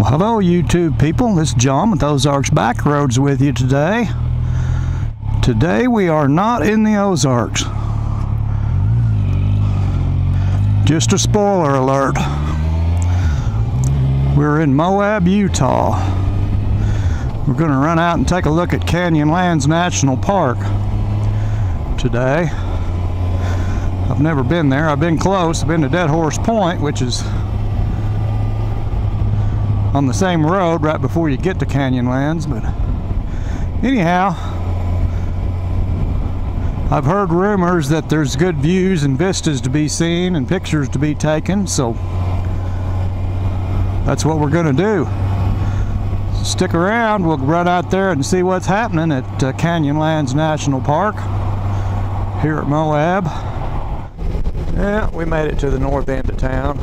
Well, hello YouTube people, this is John with Ozarks Backroads with you today. Today we are not in the Ozarks. Just a spoiler alert. We're in Moab, Utah. We're going to run out and take a look at Canyonlands National Park today. I've never been there. I've been close. I've been to Dead Horse Point, which is on the same road right before you get to Canyonlands, but anyhow, I've heard rumors that there's good views and vistas to be seen and pictures to be taken, so that's what we're going to do. Stick around, we'll run out there and see what's happening at Canyonlands National Park here at Moab. Yeah, we made it to the north end of town.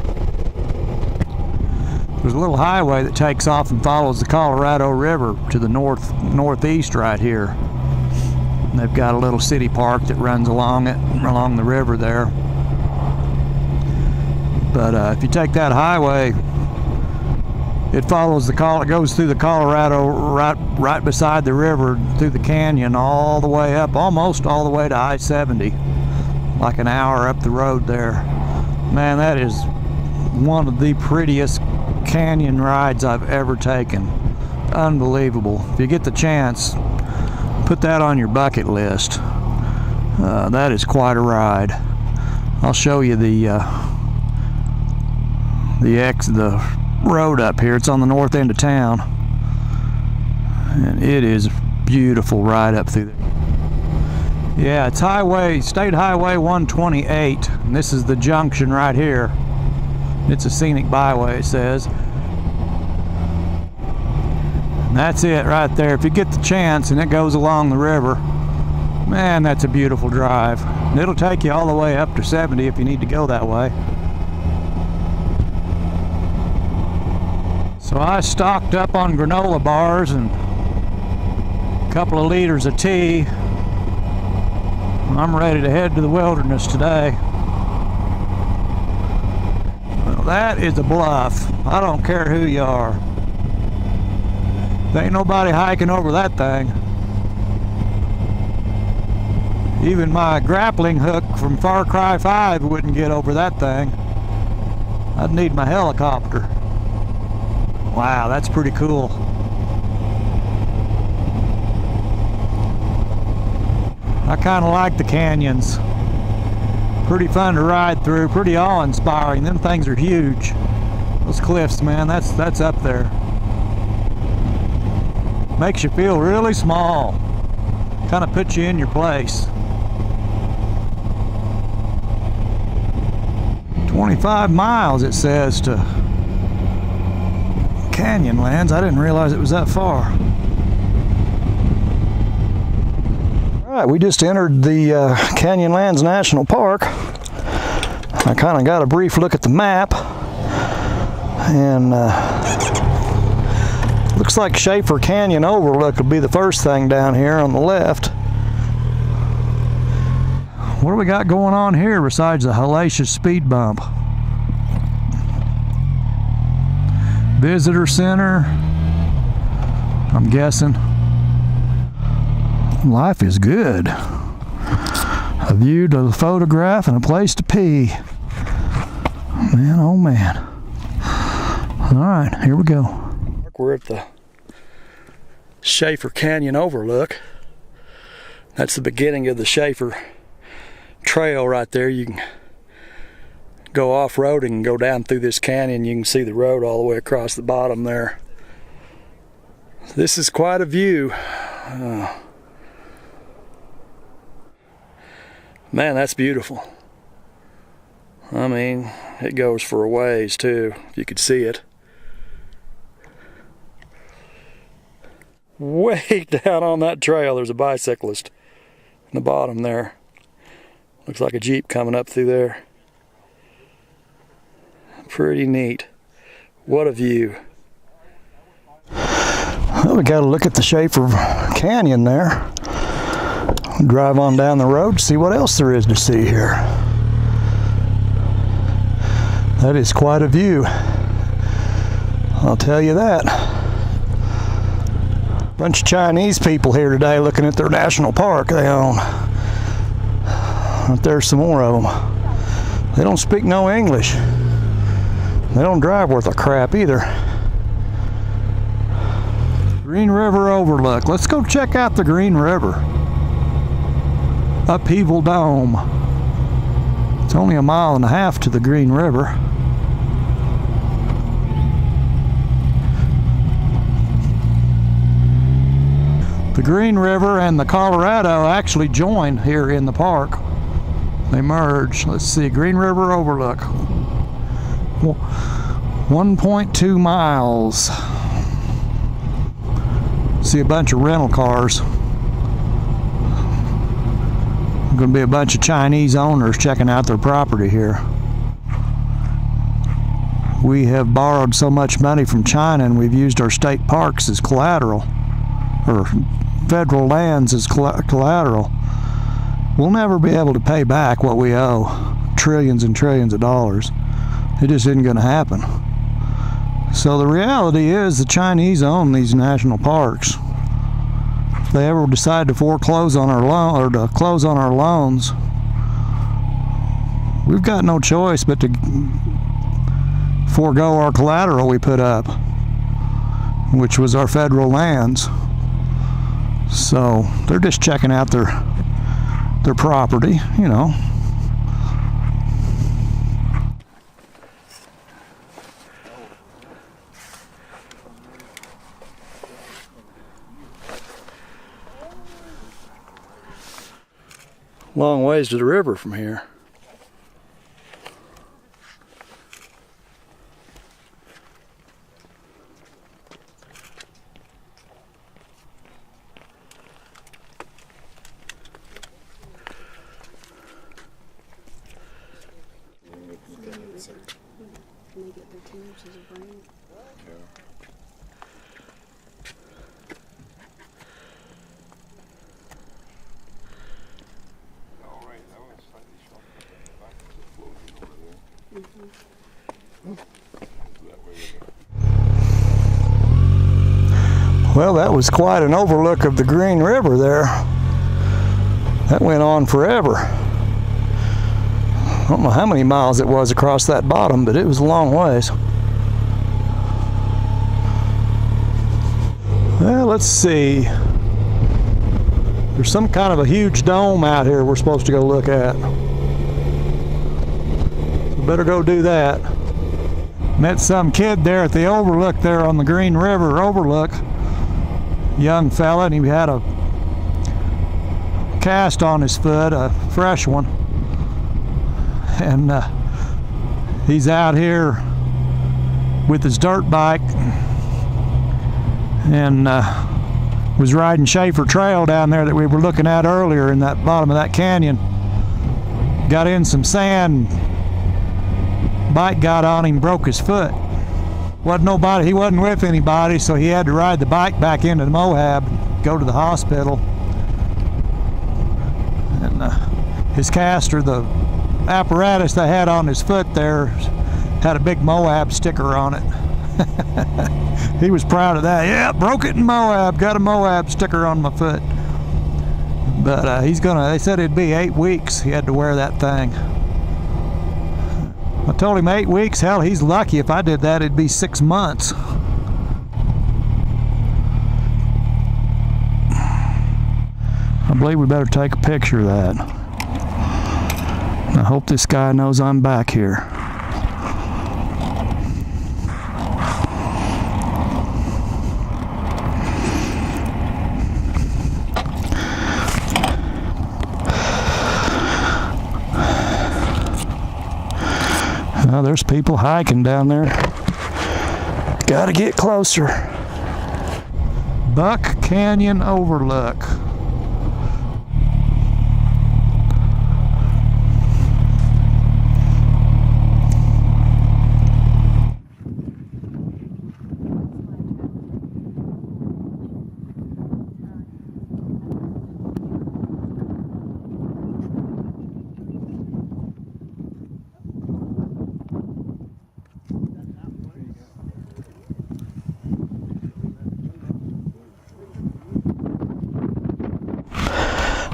There's a little highway that takes off and follows the Colorado River to the northeast right here. And they've got a little city park that runs along it, along the river there. But if you take that highway, it follows it goes through the Colorado right beside the river, through the canyon, all the way up, almost all the way to I-70, like an hour up the road there. Man, that is one of the prettiest canyon rides I've ever taken. Unbelievable. If you get the chance, put that on your bucket list. That is quite a ride. I'll show you the road up here. It's on the north end of town, and it is a beautiful ride up through there. Yeah, it's State Highway 128, and this is the junction right here. It's a scenic byway, it says. And that's it right there. If you get the chance and it goes along the river, man, that's a beautiful drive. And it'll take you all the way up to 70 if you need to go that way. So I stocked up on granola bars and a couple of liters of tea. I'm ready to head to the wilderness today. That is a bluff. I don't care who you are. There ain't nobody hiking over that thing. Even my grappling hook from Far Cry 5 wouldn't get over that thing. I'd need my helicopter. Wow, that's pretty cool. I kind of like the canyons. Pretty fun to ride through, pretty awe-inspiring. Them things are huge. Those cliffs, man, that's up there. Makes you feel really small. Kind of puts you in your place. 25 miles it says to Canyonlands. I didn't realize it was that far. All right, we just entered the Canyonlands National Park. I kind of got a brief look at the map, and looks like Schaefer Canyon Overlook will be the first thing down here on the left. What do we got going on here besides the hellacious speed bump? Visitor Center, I'm guessing. Life is good. A view to photograph and a place to pee. Man, oh man. Alright, here we go. We're at the Schaefer Canyon Overlook. That's the beginning of the Schaefer Trail right there. You can go off-roading and go down through this canyon. You can see the road all the way across the bottom there. This is quite a view. Man, that's beautiful. I mean, it goes for a ways too, if you could see it. Way down on that trail, there's a bicyclist in the bottom there. Looks like a Jeep coming up through there. Pretty neat. What a view. Well, we got to look at the Schaefer Canyon there. Drive on down the road, see what else there is to see here. That is quite a view. I'll tell you that. Bunch of Chinese people here today looking at their national park they own. But there's some more of them. They don't speak no English. They don't drive worth a crap either. Green River Overlook. Let's go check out the Green River. Upheaval Dome. It's only a mile and a half to the Green River. The Green River and the Colorado actually join here in the park. They merge. Let's see, Green River Overlook. 1.2 miles. See a bunch of rental cars. Going to be a bunch of Chinese owners checking out their property here. We have borrowed so much money from China and we've used our state parks as collateral, or federal lands as collateral. We'll never be able to pay back what we owe, trillions and trillions of dollars. It just isn't going to happen. So the reality is the Chinese own these national parks. If they ever decide to foreclose on our loan, or to close on our loans, we've got no choice but to forego our collateral we put up, which was our federal lands. So they're just checking out their property, you know. Long ways to the river from here. Well, that was quite an overlook of the Green River there. That went on forever. I don't know how many miles it was across that bottom, but it was a long ways. Well, let's see. There's some kind of a huge dome out here we're supposed to go look at. So better go do that. Met some kid there at the overlook there on the Green River Overlook. Young fella, and he had a cast on his foot, a fresh one. And he's out here with his dirt bike and was riding Schaefer Trail down there that we were looking at earlier in that bottom of that canyon. Got in some sand, bike got on him, broke his foot. Wasn't nobody, he wasn't with anybody, so he had to ride the bike back into the Moab, go to the hospital. And his caster, the apparatus they had on his foot there, had a big Moab sticker on it. He was proud of that. Yeah, broke it in Moab, got a Moab sticker on my foot. But they said it'd be 8 weeks he had to wear that thing. I told him 8 weeks, hell, he's lucky. If I did that, it'd be 6 months. I believe we better take a picture of that. I hope this guy knows I'm back here. Well, there's people hiking down there. Gotta get closer. Buck Canyon Overlook.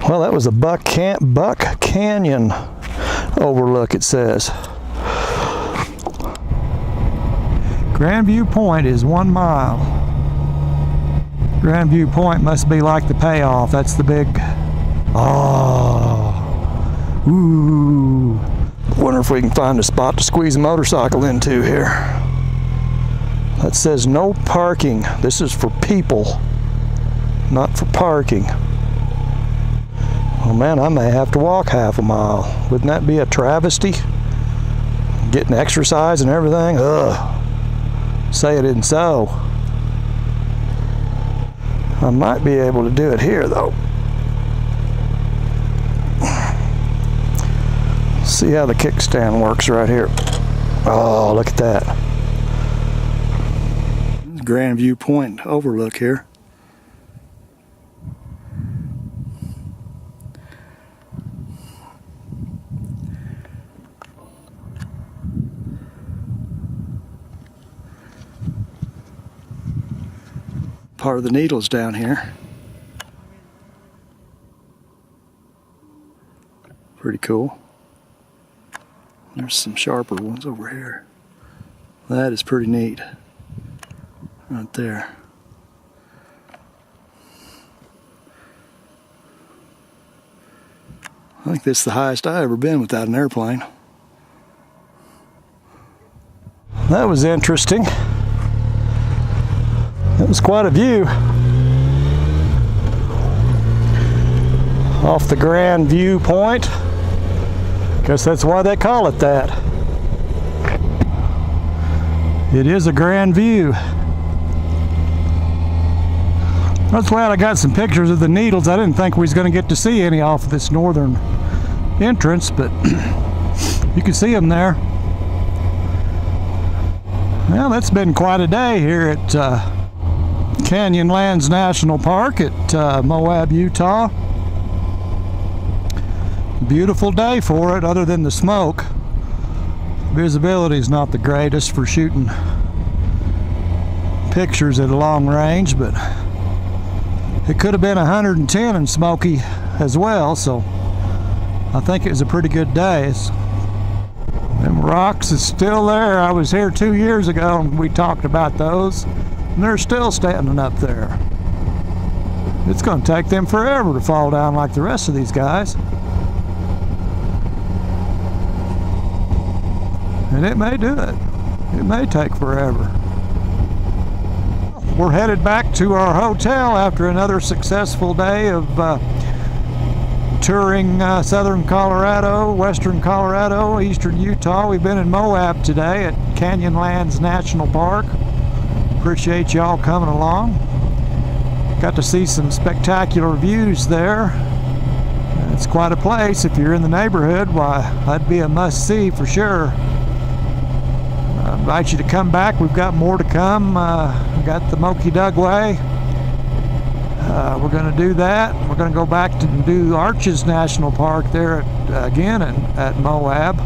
Well, that was a Buck Canyon overlook, it says. Grandview Point is 1 mile. Grandview Point must be like the payoff. That's the big... Oh. Ooh. Wonder if we can find a spot to squeeze a motorcycle into here. That says no parking. This is for people, not for parking. Oh man, I may have to walk half a mile. Wouldn't that be a travesty? Getting exercise and everything? Ugh. Say it isn't so. I might be able to do it here though. See how the kickstand works right here. Oh, look at that. Grandview Point overlook here. Part of the Needles down here. Pretty cool. There's some sharper ones over here. That is pretty neat. Right there. I think this is the highest I've ever been without an airplane. That was interesting. That was quite a view. Off the Grand View Point. Guess that's why they call it that. It is a grand view. That's glad I got some pictures of the Needles. I didn't think we was going to get to see any off of this northern entrance, but you can see them there. Well, that's been quite a day here at Canyonlands National Park at Moab, Utah. Beautiful day for it, other than the smoke. Visibility is not the greatest for shooting pictures at a long range, but it could have been 110 and smoky as well, so I think it was a pretty good day. Them rocks is still there. I was here 2 years ago and we talked about those, and they're still standing up there. It's going to take them forever to fall down like the rest of these guys. And it may do it. It may take forever. We're headed back to our hotel after another successful day of touring southern Colorado, western Colorado, eastern Utah. We've been in Moab today at Canyonlands National Park. Appreciate y'all coming along. Got to see some spectacular views there. It's quite a place. If you're in the neighborhood, why, that'd be a must-see for sure. I invite you to come back. We've got more to come. We got the Moki Dugway. We're going to do that. We're going to go back to do Arches National Park there again at Moab.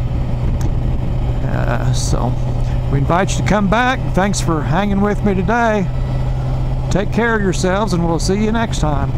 So we invite you to come back. Thanks for hanging with me today. Take care of yourselves, and we'll see you next time.